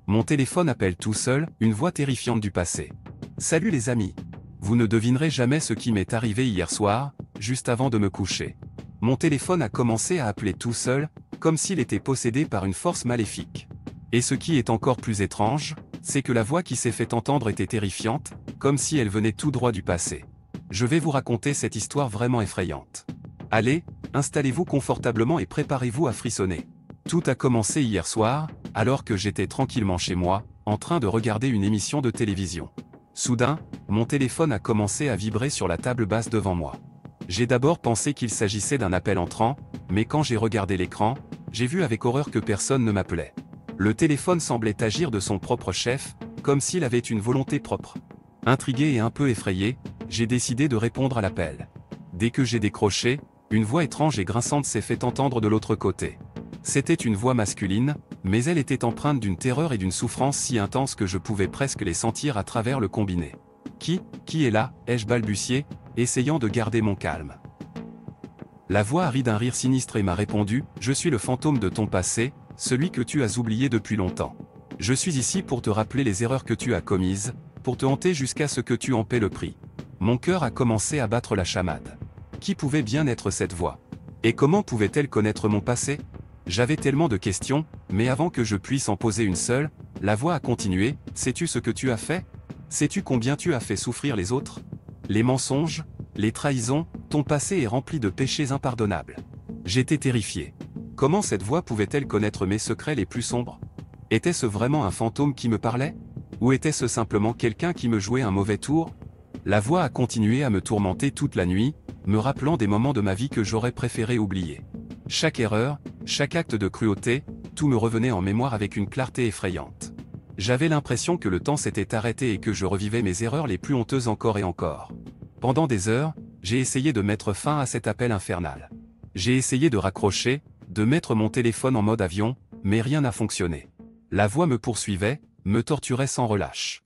Mon téléphone appelle tout seul, une voix terrifiante du passé. Salut les amis. Vous ne devinerez jamais ce qui m'est arrivé hier soir, juste avant de me coucher. Mon téléphone a commencé à appeler tout seul, comme s'il était possédé par une force maléfique. Et ce qui est encore plus étrange, c'est que la voix qui s'est fait entendre était terrifiante, comme si elle venait tout droit du passé. Je vais vous raconter cette histoire vraiment effrayante. Allez, installez-vous confortablement et préparez-vous à frissonner. Tout a commencé hier soir, alors que j'étais tranquillement chez moi, en train de regarder une émission de télévision. Soudain, mon téléphone a commencé à vibrer sur la table basse devant moi. J'ai d'abord pensé qu'il s'agissait d'un appel entrant, mais quand j'ai regardé l'écran, j'ai vu avec horreur que personne ne m'appelait. Le téléphone semblait agir de son propre chef, comme s'il avait une volonté propre. Intrigué et un peu effrayé, j'ai décidé de répondre à l'appel. Dès que j'ai décroché, une voix étrange et grinçante s'est fait entendre de l'autre côté. C'était une voix masculine, mais elle était empreinte d'une terreur et d'une souffrance si intense que je pouvais presque les sentir à travers le combiné. Qui est là, ai-je balbutié, essayant de garder mon calme. La voix a ri d'un rire sinistre et m'a répondu, « Je suis le fantôme de ton passé, celui que tu as oublié depuis longtemps. Je suis ici pour te rappeler les erreurs que tu as commises, pour te hanter jusqu'à ce que tu en paies le prix. » Mon cœur a commencé à battre la chamade. Qui pouvait bien être cette voix? Et comment pouvait-elle connaître mon passé? J'avais tellement de questions, mais avant que je puisse en poser une seule, la voix a continué, « Sais-tu ce que tu as fait? Sais-tu combien tu as fait souffrir les autres? Les mensonges, les trahisons, ton passé est rempli de péchés impardonnables. » J'étais terrifié. Comment cette voix pouvait-elle connaître mes secrets les plus sombres? Était-ce vraiment un fantôme qui me parlait? Ou était-ce simplement quelqu'un qui me jouait un mauvais tour? La voix a continué à me tourmenter toute la nuit, me rappelant des moments de ma vie que j'aurais préféré oublier. Chaque erreur, chaque acte de cruauté, tout me revenait en mémoire avec une clarté effrayante. J'avais l'impression que le temps s'était arrêté et que je revivais mes erreurs les plus honteuses encore et encore. Pendant des heures, j'ai essayé de mettre fin à cet appel infernal. J'ai essayé de raccrocher, de mettre mon téléphone en mode avion, mais rien n'a fonctionné. La voix me poursuivait, me torturait sans relâche.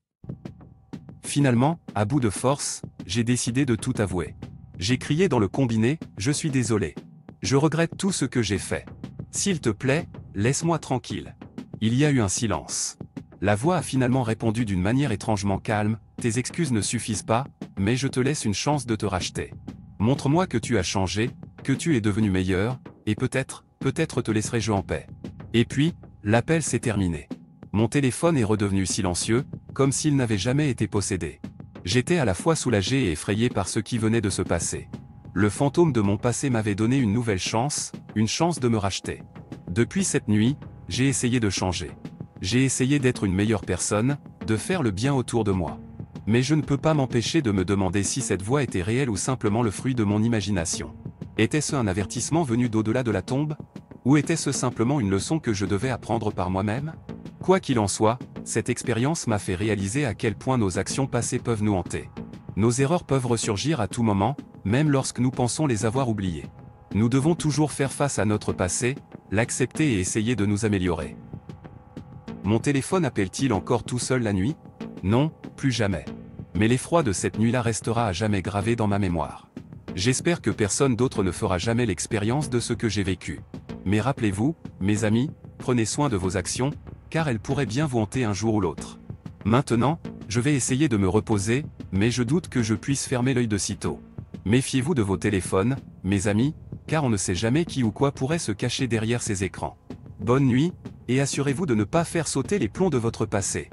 Finalement, à bout de force, j'ai décidé de tout avouer. J'ai crié dans le combiné, « Je suis désolé. Je regrette tout ce que j'ai fait. S'il te plaît, laisse-moi tranquille. » Il y a eu un silence. La voix a finalement répondu d'une manière étrangement calme, « Tes excuses ne suffisent pas, mais je te laisse une chance de te racheter. Montre-moi que tu as changé, que tu es devenu meilleur, et peut-être te laisserai-je en paix. » Et puis, l'appel s'est terminé. Mon téléphone est redevenu silencieux, comme s'il n'avait jamais été possédé. J'étais à la fois soulagé et effrayé par ce qui venait de se passer. Le fantôme de mon passé m'avait donné une nouvelle chance, une chance de me racheter. Depuis cette nuit, j'ai essayé de changer. J'ai essayé d'être une meilleure personne, de faire le bien autour de moi. Mais je ne peux pas m'empêcher de me demander si cette voix était réelle ou simplement le fruit de mon imagination. Était-ce un avertissement venu d'au-delà de la tombe? Ou était-ce simplement une leçon que je devais apprendre par moi-même? Quoi qu'il en soit, cette expérience m'a fait réaliser à quel point nos actions passées peuvent nous hanter. Nos erreurs peuvent ressurgir à tout moment, même lorsque nous pensons les avoir oubliées. Nous devons toujours faire face à notre passé, l'accepter et essayer de nous améliorer. Mon téléphone appelle-t-il encore tout seul la nuit? Non, plus jamais. Mais l'effroi de cette nuit-là restera à jamais gravé dans ma mémoire. J'espère que personne d'autre ne fera jamais l'expérience de ce que j'ai vécu. Mais rappelez-vous, mes amis, prenez soin de vos actions, car elles pourraient bien vous hanter un jour ou l'autre. Maintenant, je vais essayer de me reposer, mais je doute que je puisse fermer l'œil de sitôt. Méfiez-vous de vos téléphones, mes amis, car on ne sait jamais qui ou quoi pourrait se cacher derrière ces écrans. Bonne nuit, et assurez-vous de ne pas faire sauter les plombs de votre passé.